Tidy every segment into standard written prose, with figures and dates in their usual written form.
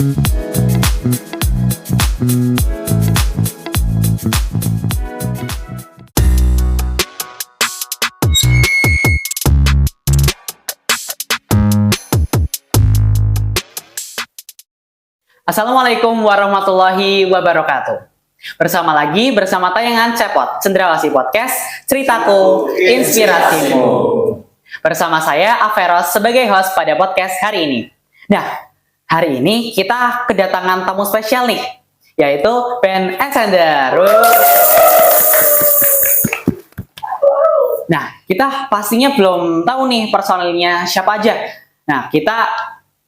Assalamualaikum warahmatullahi wabarakatuh. Bersama tayangan Cepot, Cendrawasih Podcast, Ceritaku, Inspirasimu. Bersama saya, Averos, sebagai host pada podcast hari ini. Nah, hari ini kita kedatangan tamu spesial nih, yaitu band Ascender. Nah, kita pastinya belum tahu nih personilnya siapa aja. Nah, kita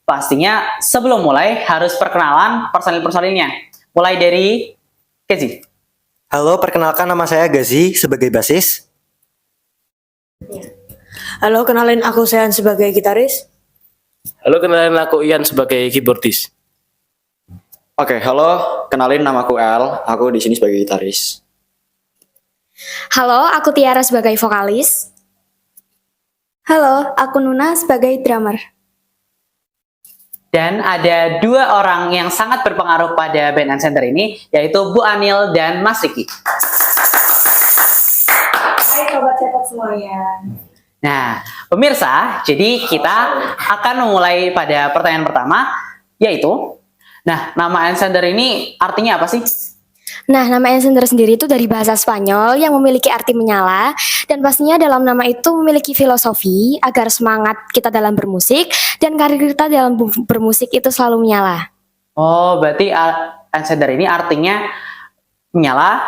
pastinya sebelum mulai harus perkenalan personil-personilnya. Mulai dari Gazi. Halo, perkenalkan nama saya Gazi sebagai basis. Halo, kenalin aku Sean sebagai gitaris. Halo, kenalin aku Ian sebagai keyboardis. Oke, halo, kenalin namaku El, aku di sini sebagai gitaris. Halo, aku Tiara sebagai vokalis. Halo, aku Nuna sebagai drummer. Dan ada dua orang yang sangat berpengaruh pada band Ascender ini, yaitu Bu Anil dan Mas Riki. Hai sobat cepot semuanya. Nah, pemirsa, jadi kita akan memulai pada pertanyaan pertama, yaitu, nama Ascender ini artinya apa sih? Nah, nama Ascender sendiri itu dari bahasa Spanyol yang memiliki arti menyala, dan pastinya dalam nama itu memiliki filosofi agar semangat kita dalam bermusik dan karir kita dalam bermusik itu selalu menyala. Oh, berarti Ascender ini artinya menyala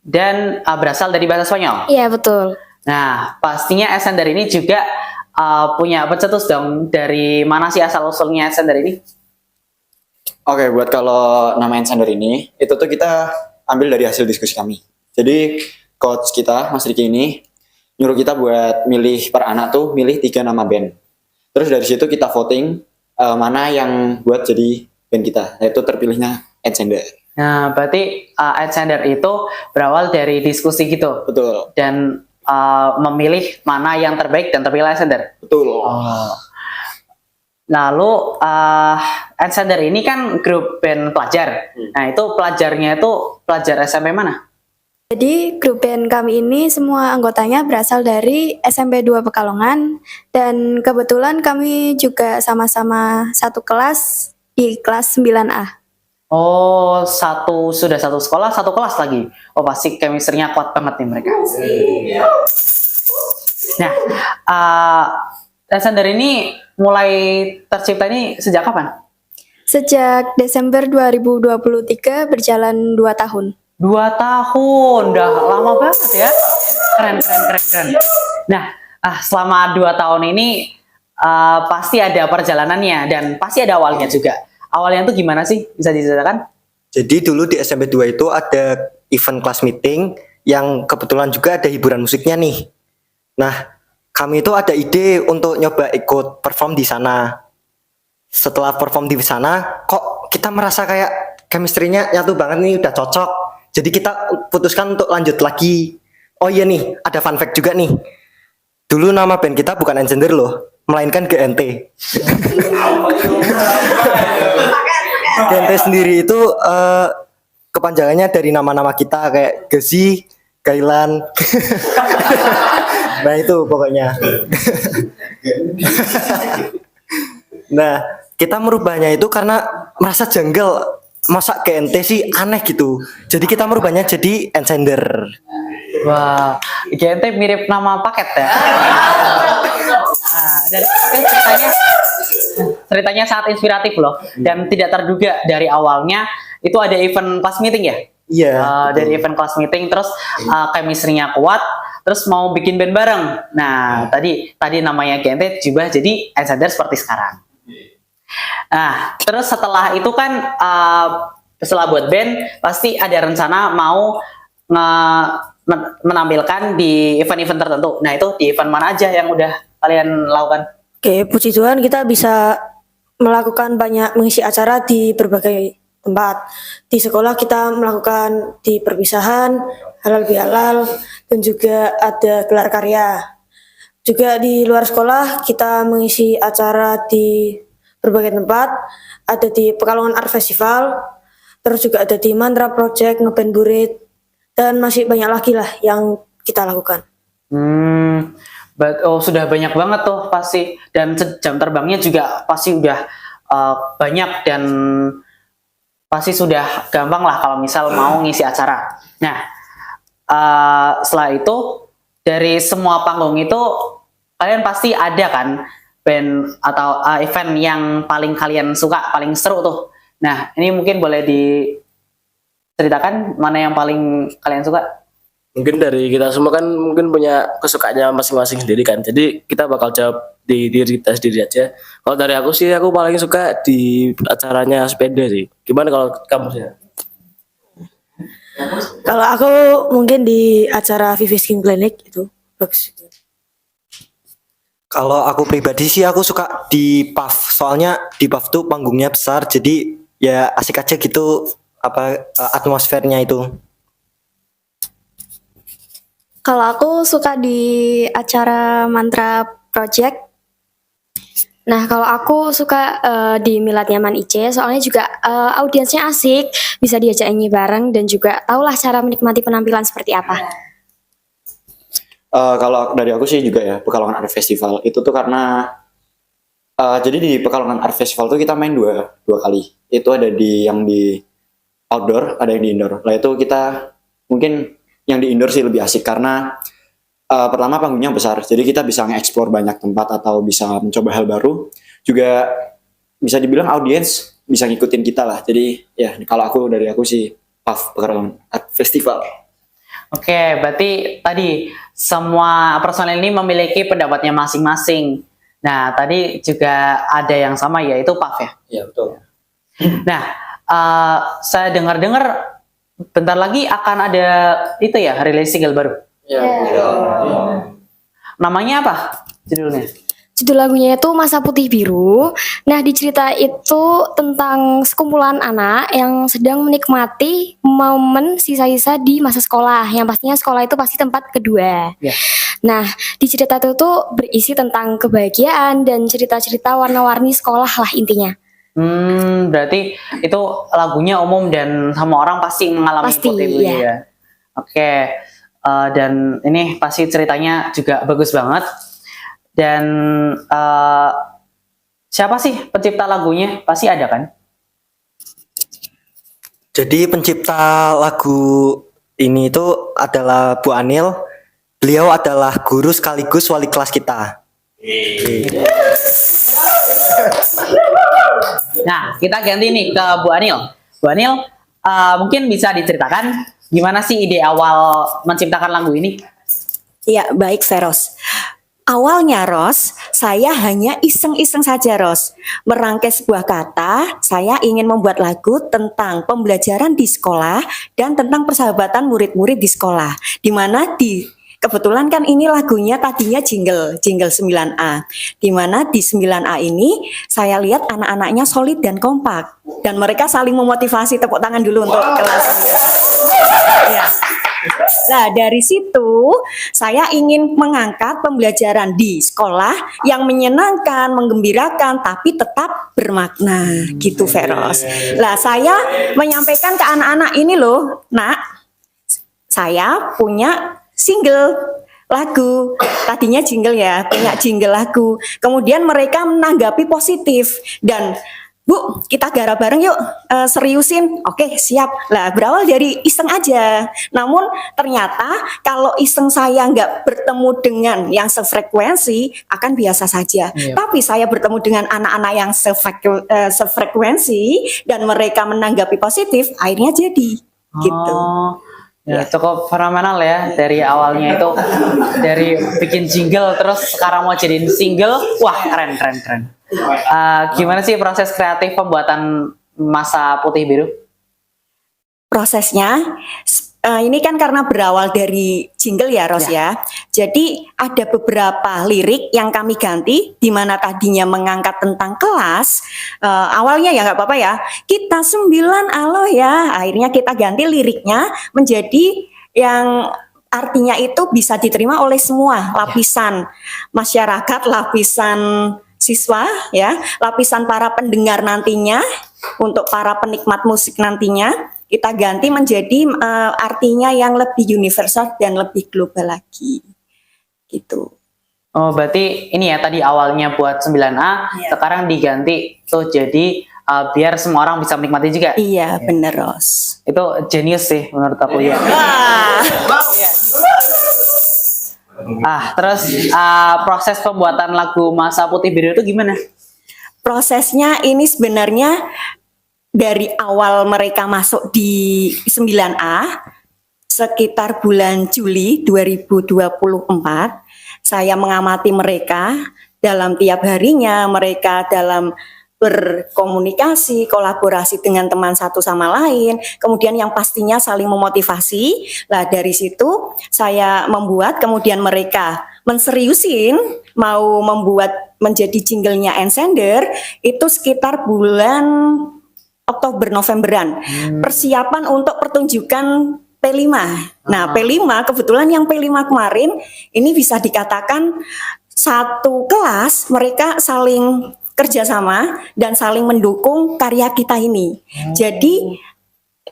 dan berasal dari bahasa Spanyol? Iya, betul. Nah, pastinya Ascender ini juga punya pencetus dong, dari mana sih asal-usulnya Ascender ini? Oke, buat kalau nama Ascender ini, itu tuh kita ambil dari hasil diskusi kami. Jadi, coach kita, Mas Riki ini, nyuruh kita buat milih per anak tuh, milih 3 nama band. Terus dari situ kita voting, mana yang buat jadi band kita. Yaitu terpilihnya Ascender. Nah, berarti Ascender itu berawal dari diskusi gitu? Betul. Dan memilih mana yang terbaik dan terpilih Ascender? Betul. Oh. Lalu Ascender ini kan grup band pelajar. Nah, itu pelajarnya itu pelajar SMP mana? Jadi grup band kami ini semua anggotanya berasal dari SMP 2 Pekalongan dan kebetulan kami juga sama-sama satu kelas di kelas 9A. Oh, sudah satu sekolah, satu kelas lagi. Oh, pasti chemistry-nya kuat banget nih mereka. Nah, Ascender ini mulai tercipta ini sejak kapan? Sejak Desember 2023 berjalan 2 tahun. 2 tahun, udah lama banget ya. Keren. Nah, selama 2 tahun ini pasti ada perjalanannya dan pasti ada awalnya juga. Awalnya tuh gimana sih? Bisa diceritakan? Jadi dulu di SMP 2 itu ada event class meeting yang kebetulan juga ada hiburan musiknya nih. Nah, kami itu ada ide untuk nyoba ikut perform di sana. Setelah perform di sana, kok kita merasa kayak chemistry-nya nyatu banget nih, udah cocok. Jadi kita putuskan untuk lanjut lagi. Oh iya nih, ada fun fact juga nih. Dulu nama band kita bukan Ascender loh, melainkan GNT. GNT sendiri itu kepanjangannya dari nama-nama kita kayak Gazi, Gailan. Nah itu pokoknya. Nah, kita merubahnya itu karena merasa janggal. Masa GNT sih aneh gitu. Jadi kita merubahnya jadi Ascender. Wah, GNT mirip nama paket ya. Dan ceritanya sangat inspiratif loh. Dan tidak terduga dari awalnya itu ada event class meeting ya? Iya. Dari event class meeting terus chemistry-nya kuat. Terus mau bikin band bareng. Nah, tadi namanya GNT juga jadi Ascender seperti sekarang. Nah, terus setelah itu kan setelah buat band pasti ada rencana mau menampilkan di event-event tertentu. Nah, itu di event mana aja yang udah kalian lakukan? Oke, puji Tuhan kita bisa melakukan banyak mengisi acara di berbagai tempat. Di sekolah kita melakukan di perpisahan, halal bihalal, dan juga ada gelar karya. Juga di luar sekolah kita mengisi acara di berbagai tempat, ada di Pekalongan Art Festival, terus juga ada di Mantra Project, Ngeband Burit, dan masih banyak lagi lah yang kita lakukan. Sudah banyak banget tuh pasti, dan jam terbangnya juga pasti udah banyak, dan pasti sudah gampang lah kalau misal mau ngisi acara. Nah, setelah itu dari semua panggung itu kalian pasti ada kan band atau event yang paling kalian suka, paling seru tuh. Nah, ini mungkin boleh diceritakan mana yang paling kalian suka? Mungkin dari kita semua kan mungkin punya kesukaannya masing-masing sendiri kan. Jadi kita bakal jawab di diri kita sendiri aja. Kalau dari aku sih, aku paling suka di acaranya sepeda sih. Gimana kalau kamu sih? Kalau aku mungkin di acara Vivi Skin Clinic itu bagus. Kalau aku pribadi sih aku suka di PAF, soalnya di PAF tuh panggungnya besar, jadi ya asik aja gitu atmosfernya itu. Kalau aku suka di acara Mantra Project. Nah, kalau aku suka di Milad Nyaman IC, soalnya juga audiensnya asik, bisa diajak nyanyi bareng, dan juga tahulah cara menikmati penampilan seperti apa. Kalau dari aku sih juga ya, Pekalongan Art Festival itu tuh karena jadi di Pekalongan Art Festival tuh kita main dua kali. Itu ada yang di outdoor, ada yang di indoor. Lah itu kita mungkin yang di indoor sih lebih asik karena pertama panggungnya besar, jadi kita bisa nge-explore banyak tempat atau bisa mencoba hal baru. Juga bisa dibilang audiens bisa ngikutin kita lah. Jadi ya kalau dari aku sih PAF, Pekalongan Art Festival. Oke, berarti tadi semua personel ini memiliki pendapatnya masing-masing. Nah, tadi juga ada yang sama, yaitu PAF ya? Iya, betul. Nah, saya dengar-dengar bentar lagi akan ada itu ya, rilis single baru. Iya. Namanya apa judulnya? Judul lagunya itu Masa Putih Biru. Nah, di cerita itu tentang sekumpulan anak yang sedang menikmati momen sisa-sisa di masa sekolah. Yang pastinya sekolah itu pasti tempat kedua. Ya. Nah, di cerita itu tuh berisi tentang kebahagiaan dan cerita-cerita warna-warni sekolah lah intinya. Berarti itu lagunya umum dan semua orang pasti mengalami Pasti, putih biru ya. ya. Oke, dan ini pasti ceritanya juga bagus banget. Dan siapa sih pencipta lagunya? Pasti ada kan? Jadi pencipta lagu ini itu adalah Bu Anil. Beliau adalah guru sekaligus wali kelas kita. Nah, kita ganti nih ke Bu Anil. Bu Anil, mungkin bisa diceritakan gimana sih ide awal menciptakan lagu ini? Ya, baik Veros. Awalnya Ros, saya hanya iseng-iseng saja Ros. Merangkai sebuah kata, saya ingin membuat lagu tentang pembelajaran di sekolah dan tentang persahabatan murid-murid di sekolah. Kebetulan kan ini lagunya tadinya jingle 9A. Di mana di 9A ini saya lihat anak-anaknya solid dan kompak. Dan mereka saling memotivasi, tepuk tangan dulu untuk kelas 9. Ya. Nah, dari situ saya ingin mengangkat pembelajaran di sekolah yang menyenangkan, menggembirakan, tapi tetap bermakna, gitu Veros. Lah, saya menyampaikan ke anak-anak ini loh, Nak, saya punya single lagu, tadinya jingle ya, punya jingle lagu. Kemudian mereka menanggapi positif dan Bu, kita garap bareng yuk, seriusin. Oke, siap. Lah, berawal dari iseng aja. Namun ternyata kalau iseng saya nggak bertemu dengan yang sefrekuensi, akan biasa saja. Iya. Tapi saya bertemu dengan anak-anak yang sefrekuensi dan mereka menanggapi positif, akhirnya jadi. Gitu. Ya, cukup fenomenal ya dari awalnya itu dari bikin jingle terus sekarang mau jadiin single, wah keren. Gimana sih proses kreatif pembuatan Masa Putih Biru? Prosesnya ini kan karena berawal dari jingle ya Ros ya. Jadi ada beberapa lirik yang kami ganti di mana tadinya mengangkat tentang kelas. Awalnya ya nggak apa-apa ya. Kita 9 aloh ya. Akhirnya kita ganti liriknya menjadi yang artinya itu bisa diterima oleh semua lapisan masyarakat, lapisan siswa ya, lapisan para pendengar nantinya, untuk para penikmat musik nantinya kita ganti menjadi artinya yang lebih universal dan lebih global lagi. Gitu. Oh, berarti ini ya tadi awalnya buat 9A, Iya. sekarang diganti tuh jadi biar semua orang bisa menikmati juga. Iya, bener Ros. Itu jenius sih menurut aku ya. Wah. Terus proses pembuatan lagu Masa Putih Biru itu gimana? Prosesnya ini sebenarnya dari awal mereka masuk di 9A sekitar bulan Juli 2024, saya mengamati mereka dalam tiap harinya, mereka dalam berkomunikasi, kolaborasi dengan teman satu sama lain, kemudian yang pastinya saling memotivasi. Lah dari situ saya membuat, kemudian mereka menseriusin mau membuat menjadi jinglenya Ensender itu sekitar bulan Oktober Novemberan. Persiapan untuk pertunjukan P5. Nah, P5 kebetulan yang P5 kemarin ini bisa dikatakan satu kelas mereka saling kerjasama dan saling mendukung karya kita ini. Jadi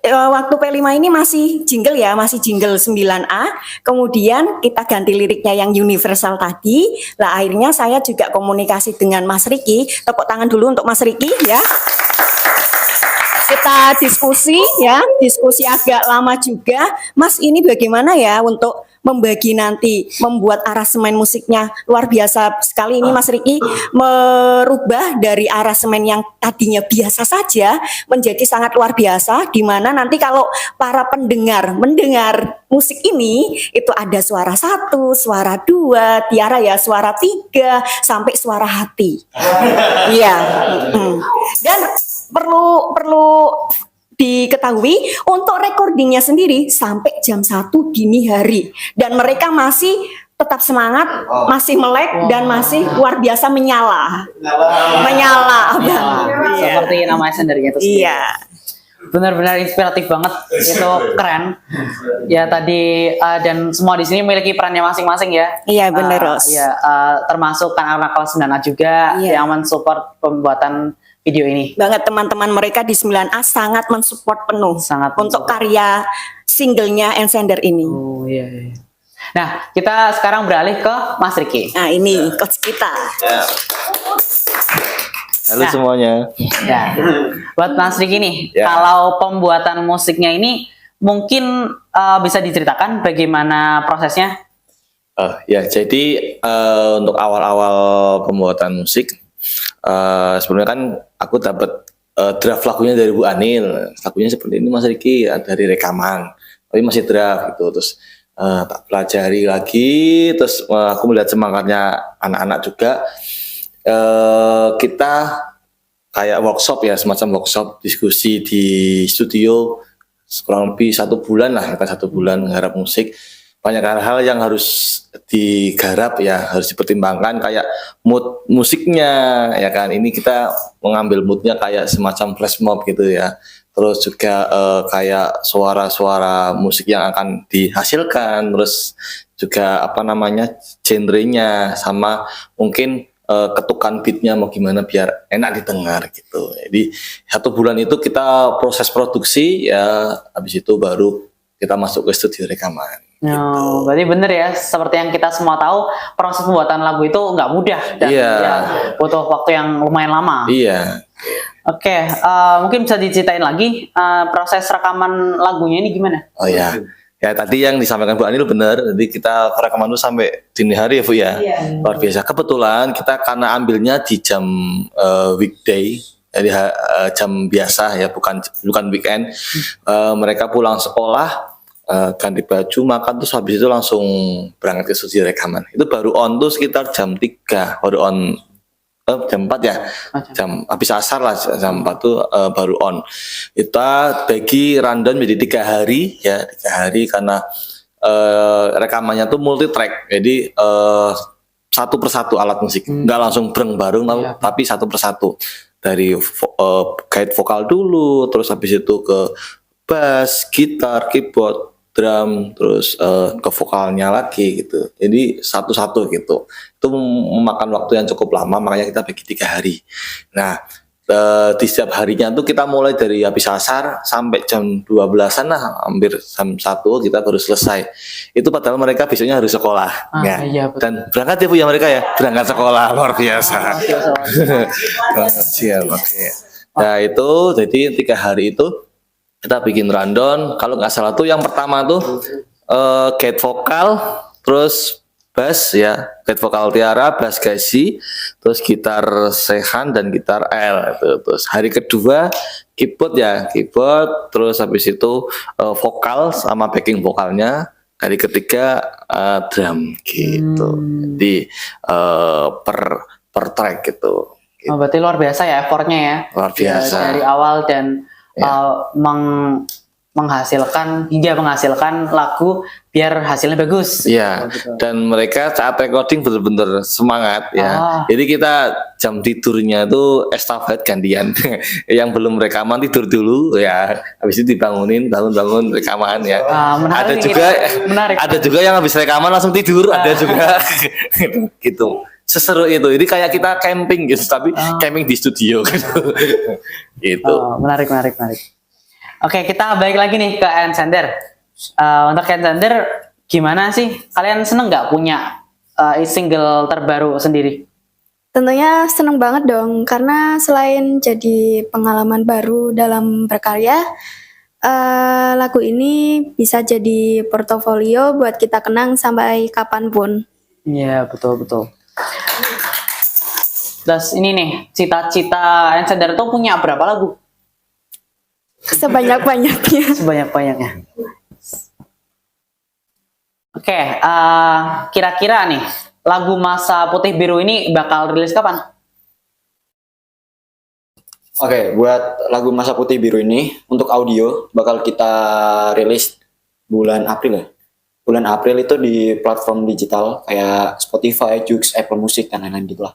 waktu P5 ini masih jingle ya, masih jingle 9A. Kemudian kita ganti liriknya yang universal tadi. Lah akhirnya saya juga komunikasi dengan Mas Riki. Tepuk tangan dulu untuk Mas Riki ya. Kita diskusi ya, diskusi agak lama juga. Mas, ini bagaimana ya untuk membagi nanti, membuat aransemen musiknya luar biasa sekali ini Mas Riki, merubah dari aransemen yang tadinya biasa saja menjadi sangat luar biasa, di mana nanti kalau para pendengar mendengar musik ini itu ada suara 1, suara 2, Tiara ya suara 3 sampai suara hati. Iya. Dan perlu diketahui untuk recordingnya sendiri sampai jam 1 dini hari dan mereka masih tetap semangat, masih melek dan masih luar biasa menyala banget. Seperti nama sendernya itu sendiri. Iya. Benar-benar inspiratif banget, itu keren. Ya tadi dan semua di sini memiliki perannya masing-masing ya. Iya benar Ros. Ya termasuk anak-anak kelas 9A juga Iya. yang mensupport pembuatan video ini. Banget teman-teman mereka di 9A sangat mensupport penuh Sangat untuk karya singlenya Ensender ini. Oh iya. Nah, kita sekarang beralih ke Mas Riki. Nah ini coach kita. Halo Nah. semuanya. Ya. Buat Mas Riki nih, Ya. kalau pembuatan musiknya ini mungkin bisa diceritakan bagaimana prosesnya? Ya, jadi untuk awal-awal pembuatan musik, sebenarnya kan aku dapat draft lagunya dari Bu Anil. Lagunya seperti ini Mas Riki, dari rekaman, tapi masih draft gitu. Terus tak pelajari lagi, terus aku melihat semangatnya anak-anak juga. Kita kayak workshop ya, semacam workshop diskusi di studio kurang lebih 1 bulan lah, kita 1 bulan menggarap musik. Banyak hal-hal yang harus digarap ya, harus dipertimbangkan kayak mood musiknya ya kan. Ini kita mengambil moodnya kayak semacam flash mob gitu ya. Terus juga kayak suara-suara musik yang akan dihasilkan, terus juga apa namanya genrenya, sama mungkin ketukan beatnya mau gimana biar enak didengar gitu. Jadi 1 bulan itu kita proses produksi ya, habis itu baru kita masuk ke studio rekaman. Oh, berarti bener ya, seperti yang kita semua tahu, proses pembuatan lagu itu nggak mudah dan Iya. ya, butuh waktu yang lumayan lama. Iya. Oke, mungkin bisa diceritain lagi proses rekaman lagunya ini gimana? Oh ya. Ya tadi yang disampaikan Bu Anil benar. Jadi kita rekaman itu sampai dini hari ya Bu ya. Luar biasa. Kebetulan kita karena ambilnya di jam weekday, jadi jam biasa ya, bukan weekend. Mereka pulang sekolah, ganti baju, makan, terus habis itu langsung berangkat ke studio rekaman. Itu baru on tuh sekitar jam 3, baru on jam 4 ya, jam habis asar lah, jam 4 tuh baru on. Kita bagi rundown menjadi 3 hari ya, 3 hari karena rekamannya tuh multi track, jadi satu persatu alat musik, nggak langsung bareng tapi satu persatu, dari guide vokal dulu, terus habis itu ke bass, gitar, keyboard, drum, terus ke vokalnya lagi gitu. Jadi satu-satu gitu. Itu memakan waktu yang cukup lama, makanya kita bagi 3 hari. Nah, di setiap harinya tuh kita mulai dari habis asar sampai jam 12-an lah, hampir jam 1 kita baru selesai. Itu padahal mereka besoknya harus sekolah. Ya. Iya, betul. Dan berangkat ya Bu ya mereka ya, berangkat sekolah luar biasa. Siap, oke. Nah itu jadi 3 hari itu kita bikin rundown. Kalau nggak salah tuh yang pertama tuh gate vokal, terus bass ya, gate vokal Tiara, bass Gazi, terus gitar Sehan dan gitar L itu. Terus hari kedua keyboard ya, keyboard, terus habis itu vokal sama backing vokalnya. Hari ketiga drum gitu. Jadi per track gitu. Oh, berarti luar biasa ya effortnya ya. Luar biasa. Dari awal dan menghasilkan lagu biar hasilnya bagus. Iya. Dan mereka saat recording benar-benar semangat ya. Jadi kita jam tidurnya tuh estafet gantian. Yang belum rekaman tidur dulu ya. Habis itu dibangunin, bangun rekaman ya. Menarik, menarik. Ada juga yang habis rekaman langsung tidur, ada juga gitu. Seseru itu. Jadi kayak kita camping gitu, tapi camping di studio gitu. Gitu. Menarik. Oke, kita balik lagi nih ke Ensender. Untuk Ensender, gimana sih? Kalian seneng nggak punya single terbaru sendiri? Tentunya seneng banget dong, karena selain jadi pengalaman baru dalam berkarya, lagu ini bisa jadi portofolio buat kita kenang sampai kapanpun. Iya, betul. Terus ini nih, cita-cita Ensender tuh punya berapa lagu? Sebanyak-banyaknya. Sebanyak-banyaknya. Oke, kira-kira nih, lagu Masa Putih Biru ini bakal rilis kapan? Oke, buat lagu Masa Putih Biru ini untuk audio bakal kita rilis bulan April ya. Bulan April itu di platform digital kayak Spotify, Joox, Apple Music dan lain-lain gitulah.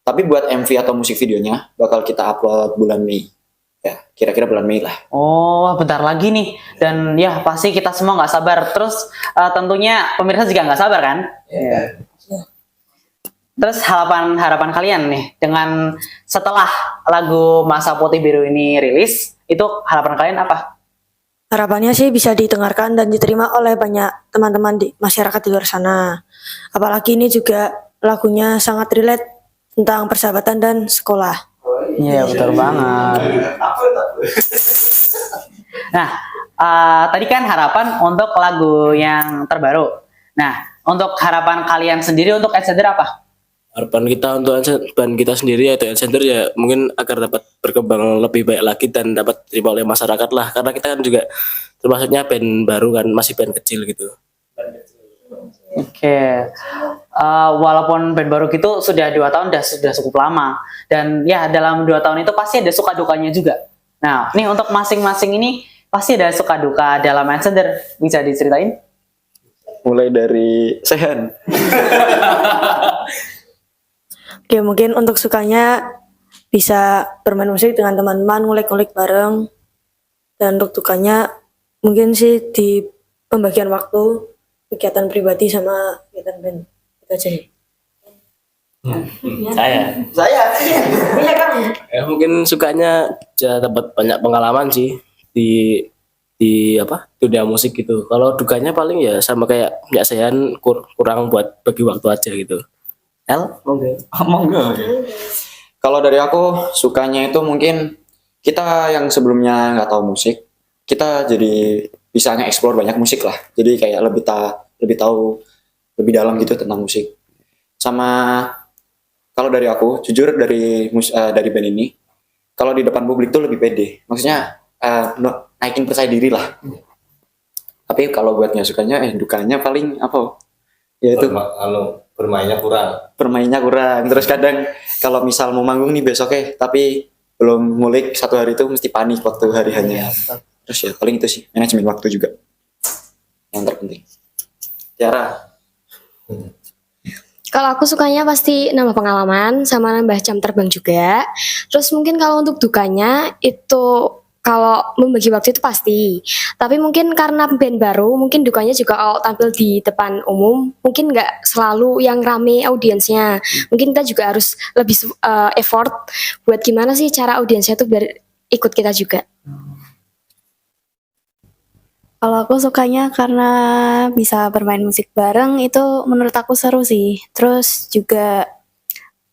Tapi buat MV atau musik videonya bakal kita upload bulan Mei. Ya, kira-kira bulan Mei lah. Oh, bentar lagi nih. Dan ya pasti kita semua nggak sabar. Terus tentunya pemirsa juga nggak sabar kan? Iya. Terus harapan kalian nih dengan setelah lagu Masa Putih Biru ini rilis, itu harapan kalian apa? Harapannya sih bisa didengarkan dan diterima oleh banyak teman-teman di masyarakat di luar sana. Apalagi ini juga lagunya sangat relate tentang persahabatan dan sekolah. Iya, betul banget. Nah, tadi kan harapan untuk lagu yang terbaru. Nah, untuk harapan kalian sendiri untuk Ensender apa? Harapan kita untuk band kita sendiri yaitu Ensender ya mungkin agar dapat berkembang lebih baik lagi dan dapat diterima oleh masyarakat lah, karena kita kan juga termasuknya band baru kan, masih band kecil gitu. Oke. Walaupun band baru gitu sudah 2 tahun sudah cukup lama, dan ya dalam 2 tahun itu pasti ada suka dukanya juga. Nah, nih untuk masing-masing ini pasti ada suka duka dalam Ensender, bisa diceritain? Mulai dari Sehan. Oke, mungkin untuk sukanya bisa bermain musik dengan teman-teman, ngulik-ngulik bareng. Dan untuk dukanya mungkin sih di pembagian waktu, kegiatan pribadi sama kegiatan band. Itu aja sih. Saya ya mungkin sukanya ya dapat banyak pengalaman sih di dunia musik gitu. Kalau dukanya paling ya sama kayak Sehan, kurang buat bagi waktu aja gitu. Monggo. Kalau dari aku sukanya itu mungkin kita yang sebelumnya nggak tahu musik, kita jadi bisa nge-explore banyak musik lah. Jadi kayak lebih tahu lebih dalam gitu tentang musik. Sama kalau dari aku jujur dari band ini, kalau di depan publik tuh lebih pede. Maksudnya naikin percaya diri lah. Tapi kalau buat nggak sukanya, dukanya paling apa? Yaitu Bermainnya kurang. Terus kadang kalau misal mau manggung nih besoknya, tapi belum ngulik 1 hari itu mesti panik waktu hari hanya. Terus ya paling itu sih, manajemen waktu juga yang terpenting. Tiara. Kalau aku sukanya pasti nambah pengalaman sama nambah jam terbang juga. Terus mungkin kalau untuk dukanya itu kalau membagi waktu itu pasti. Tapi mungkin karena band baru, mungkin dukanya juga kalau tampil di depan umum, mungkin nggak selalu yang rame audiensnya. Mungkin kita juga harus lebih effort buat gimana sih cara audiensnya tuh biar ikut kita juga. Kalau aku sukanya karena bisa bermain musik bareng itu menurut aku seru sih. Terus juga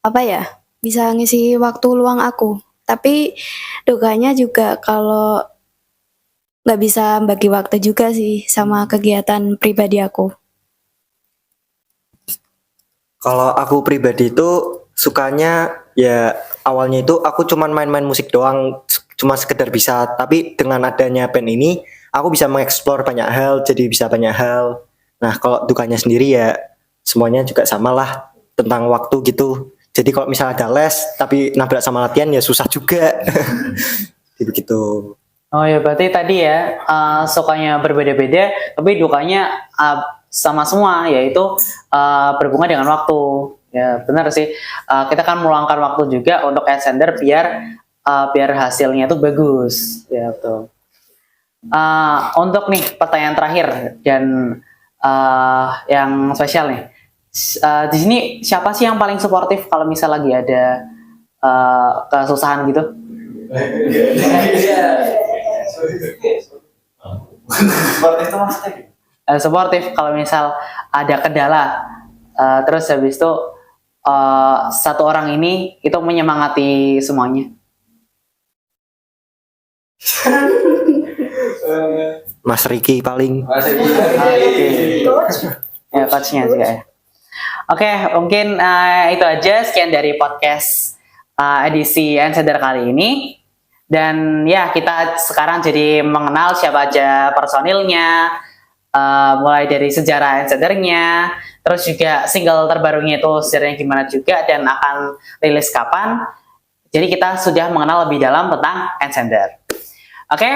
apa ya, bisa ngisi waktu luang aku. Tapi dukanya juga kalau nggak bisa bagi waktu juga sih sama kegiatan pribadi aku. Kalau aku pribadi itu sukanya ya awalnya itu aku cuman main-main musik doang, cuma sekedar bisa. Tapi dengan adanya band ini, aku bisa mengeksplor banyak hal, jadi bisa banyak hal. Nah kalau dukanya sendiri ya semuanya juga sama lah tentang waktu gitu. Jadi kalau misalnya ada les tapi nabrak sama latihan ya susah juga. Jadi begitu. Oh ya, berarti tadi ya sukanya berbeda-beda, tapi dukanya sama semua, yaitu berhubungan dengan waktu. Ya benar sih. Kita kan meluangkan waktu juga untuk ascender biar hasilnya itu bagus. Ya betul. Untuk nih pertanyaan terakhir dan yang spesial nih. Di sini siapa sih yang paling suportif kalau misal lagi ada kesusahan gitu? Suportif kalau misal ada kendala, terus habis itu satu orang ini itu menyemangati semuanya. Mas Riki paling. Ya, coachnya juga ya. Oke, mungkin itu aja sekian dari podcast edisi Ensender kali ini. Dan ya, kita sekarang jadi mengenal siapa aja personilnya, mulai dari sejarah Ensendernya, terus juga single terbarunya itu sejarahnya gimana juga, dan akan rilis kapan. Jadi kita sudah mengenal lebih dalam tentang Ensender. Oke,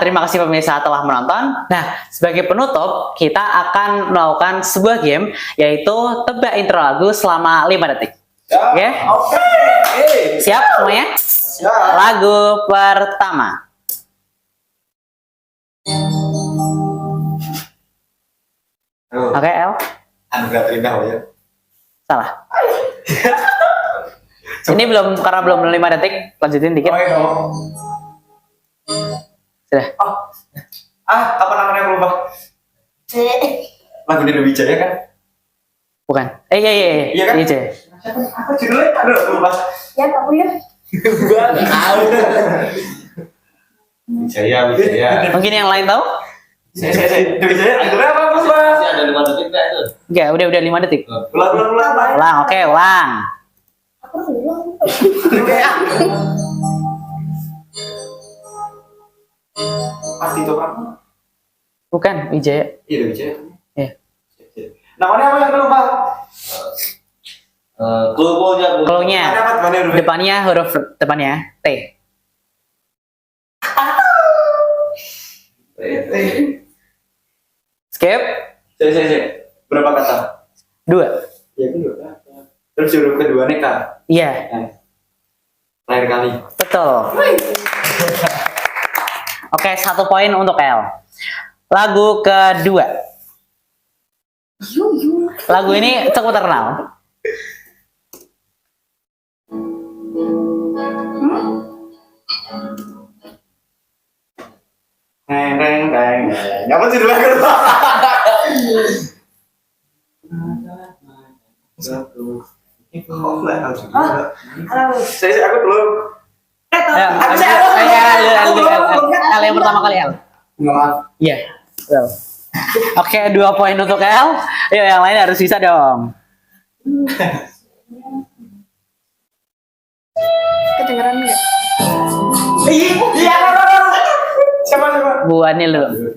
terima kasih pemirsa telah menonton. Nah, sebagai penutup, kita akan melakukan sebuah game, yaitu tebak intro lagu selama 5 detik. Oke? Siap semuanya? Lagu pertama. Oke, El? Anugerah terindah ya. Salah. Ini karena belum 5 detik, lanjutin dikit. Sudah. Apa namanya aku lupa? Lagu dari Wijaya kan? Bukan. Iya kan? Iya. Apa judulnya? Aduh, lupa. Ya, kamu ya. Wijaya. Mungkin yang lain tahu? Wijaya, judulnya apa Mas? Ada 5 detik enggak itu? Enggak, udah 5 detik. Ulang. Ulang, oke, ulang. Arti itu apa? Bukan, Wijaya. Iya, Wijaya. Iya. Namanya apa yang lupa? Clue-nya. Ada apa depannya huruf? Depannya huruf depannya T. Skip. Saya. Berapa kata? 2. Ya, itu 2 kata. Terus huruf kedua nih Kak. Iya, Terakhir kali. betul. Oke, 1 poin untuk L. Lagu kedua. Lagu ini cukup terkenal. Reng. Apa judulnya aku lupa? Saya aku belum. L yang pertama kali L. Maaf. Iya. Well. Oke, 2 poin untuk L. Yuk, yang lain harus bisa dong. Kedengeran nggak? Iya. Siapa? Bu Anil dulu.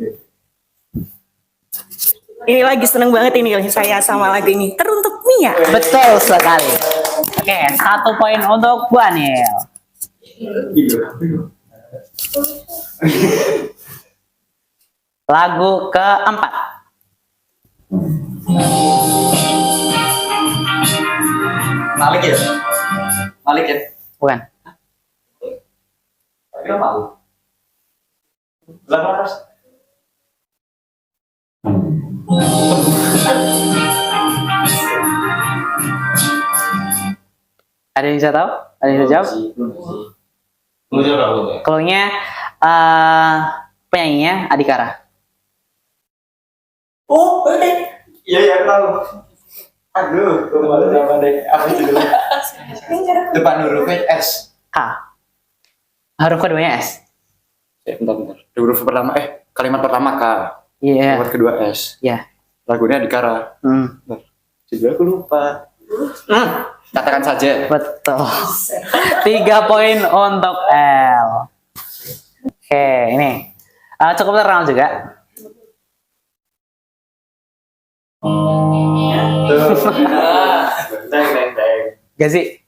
Ini lagi seneng banget ini saya sama lagu ini. Teruntuk Mia. Betul sekali. Oke, 1 poin untuk Bu Anil. Lagu keempat. Malik ya? Bukan. Kita mau. Ada yang bisa tahu? Ada yang bisa jawab? Clue-nya penyanyinya Adhikara. Oh, iya aku tahu. Aduh, kemarin apa deh? Apa judulnya? Depan huruf S. H. Huruf keduanya S. Bentar. Huruf pertama kalimat pertama K. Iya. Kalimat kedua S. Iya. Lagunya Adhikara. Hmm. Judul aku lupa. Katakan saja. Betul. 3 poin untuk L. Oke, ini cukup terkenal juga. Gak sih?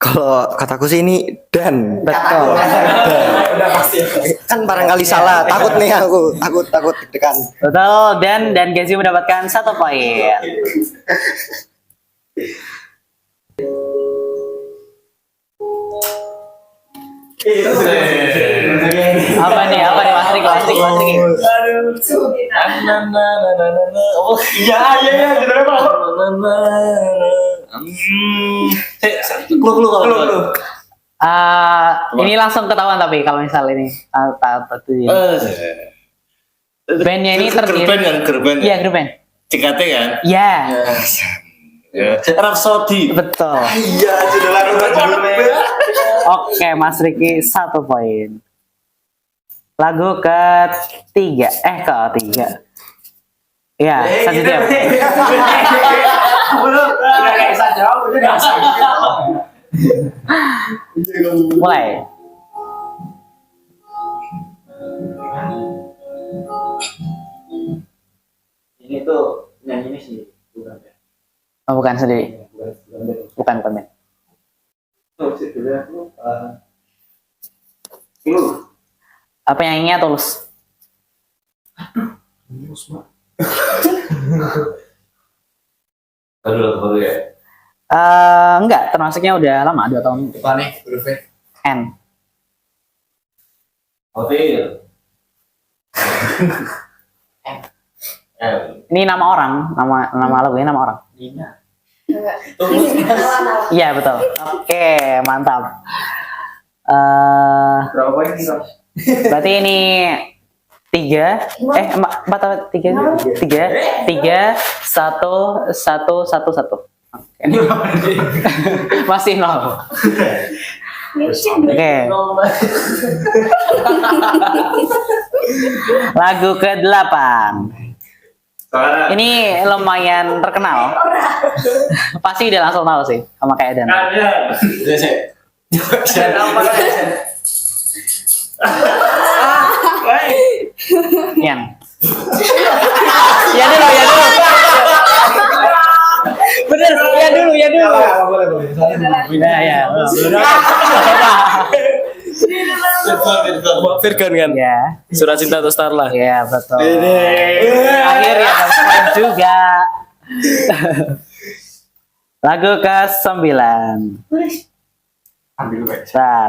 Kalau kataku sih ini dan. Betul. Udah pasti. Kan barangkali salah. Takut nih aku takut deg-degan. Betul, dan Gazi mendapatkan 1 poin. Apa nih Mas Riki? Oh Iya, judulnya apa? Clue. Ini langsung ketahuan tapi kalau misal ini bandnya ini terdiri. Gerben. Iya, grup band. CKT kan? Iya, Rhapsody. betul. Iya, judulnya. Oke, Mas Riki 1 poin. Lagu ketiga. Iya, selanjutnya. Mulai. Ini tuh nyanyi ini sih, bukan ya? Oh, bukan sendiri. Bukan band. Tuh, judulnya aku lupa. Apa nyanyinya Tulus? Aduh, ya. Enggak, termasuknya udah lama, 2 tahun. Apa nih hurufnya? N. Hotel. Ini nama orang, nama lagunya nama orang. Nina. Iya, betul. Oke, mantap. Berapa poin nih, Ros? Berarti ini 4 atau 3? 3, 1. Ini berapa nih? Masih 0. Oke. Lagu ke-8. Ini lumayan terkenal. Pasti udah langsung tahu sih, sama kayak Dan. Yang. Ya dulu. Bener, ya dulu. Ya. Virgon kan? Ya. Surat Cinta untuk Starla. Iya, betul. Akhirnya dapat poin juga. Lagu ke-9. Ambil baik.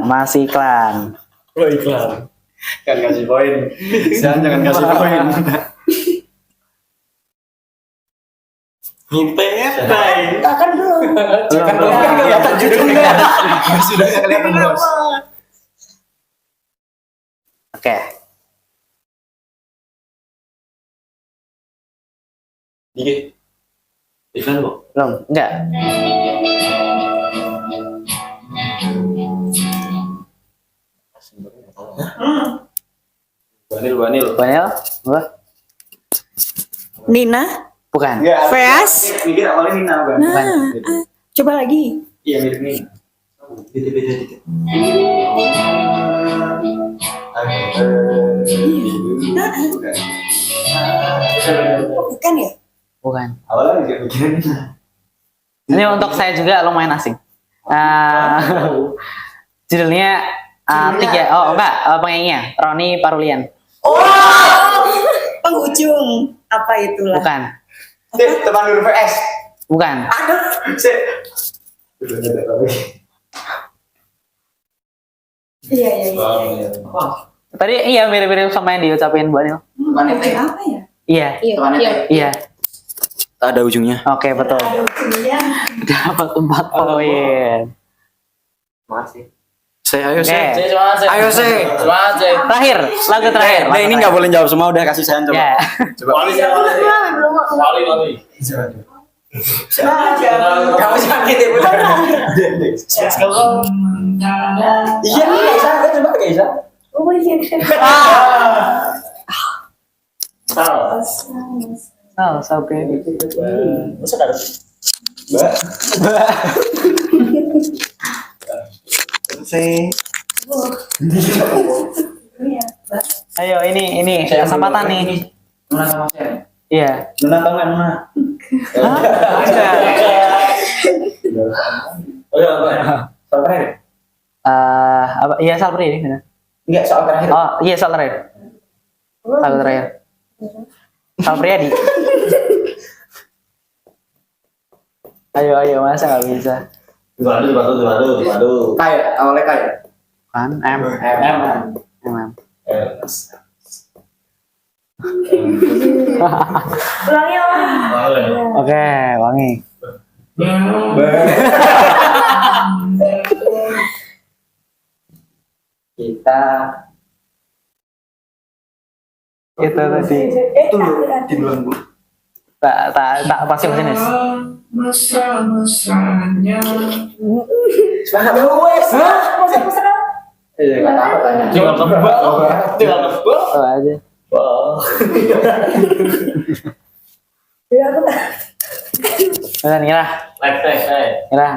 Masih iklan. Oh, iklan. Kan kasih poin. Jangan kasih poin. Akan belum. Kan belum kelihatan judulnya. Sudah kelihatan, Bos. Oke. Iya. Iklan kok. Belum? Enggak. Banil. Banel? Apa? Nina, Bukan. Feas. Mikir awalnya Nina bukan? Bukan. Coba lagi. Iya, mirip Nina. Beda-beda dikit. Bukan ya? Bukan. Awalnya mikir Nina. Ini untuk saya juga lumayan asing. Judulnya penyanyinya Roni Parulian. Penghujung. Apa itulah? Bukan. Teman huruf S. Bukan. Iya. Tadi iya mirip-mirip sama yang diucapin Bu Anil. Apa ya? Iya. Iya. Ada ujungnya. Oke, betul. Dapat 4 poin. Ayo Oke. Semangat, Ayo, Se. Semangat, Se. Terakhir, lagu terakhir. Nah, ini nggak boleh jawab semua, udah kasih saya coba. Ya. Wali. Kamu sakit ya, benar. Iya, Gaisa, kan coba Gaisa. Sampai Ayo ini kesempatan nih. Nuna sama saya. Iya. Nuna tau nggak Nuna? Soal terakhir? Apa? Iya, soal terakhir. Enggak, soal terakhir. Oh, iya soal terakhir. Lagu terakhir. Soal Priadi. Ayo, masa nggak bisa? Waduh. Kaya, awalnya kaya. Kan, M. Oke, wangi. Kita Itu tadi. di bulan Bu. Tak pasti jenis. Semangat dulu, wes. Nggak tahu kan. Tinggal tebak. Oh aja. Udah nyerah. Nyerah.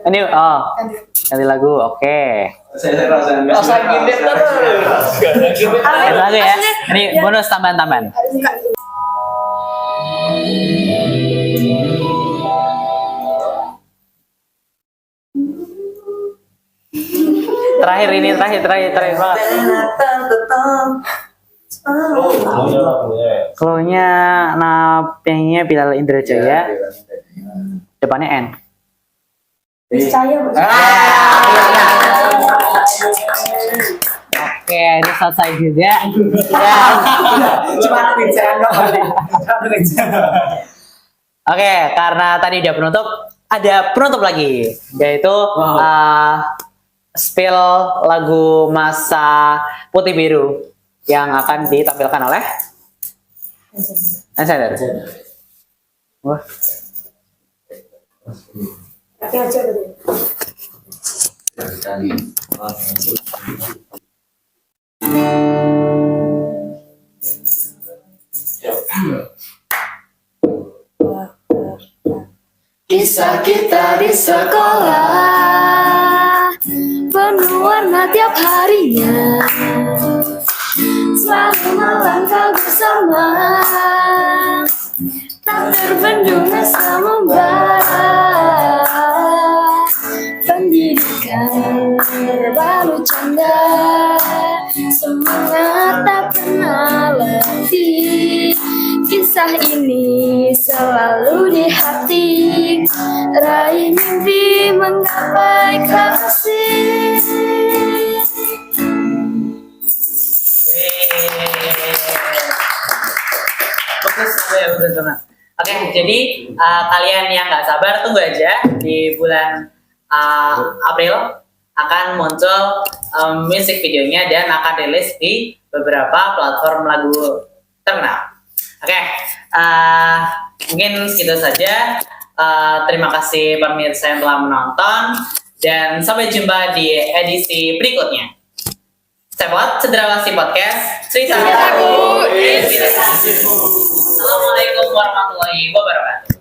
Ini ganti lagu. Oke. Saya rasa enggak. Ganti lagu ya. Ini bonus tambahan. Terakhir banget. Clue-nya napenya Bilal Indrajaya. Depannya N. Oke, ini selesai juga. Oke, karena tadi udah penutup, ada penutup lagi, yaitu spill lagu Masa Putih Biru yang akan ditampilkan oleh Ansender. Wah. Kisah kita di sekolah penuh warna tiap harinya, selalu melangkah bersama, tak terbendung rasa membara. Pendidikan baru canda, semangat tak pernah letih. Kisah ini selalu di hati, raih mimpi menggapai kasih. Bagus banget. Oke, jadi kalian yang nggak sabar tunggu aja di bulan April akan muncul music videonya dan akan rilis di beberapa platform lagu terkenal. Oke, mungkin segitu saja. Terima kasih pemirsa yang telah menonton dan sampai jumpa di edisi berikutnya. Cepot Cendrawasih Podcast, cerita aku inspirasi. Assalamualaikum warahmatullahi wabarakatuh.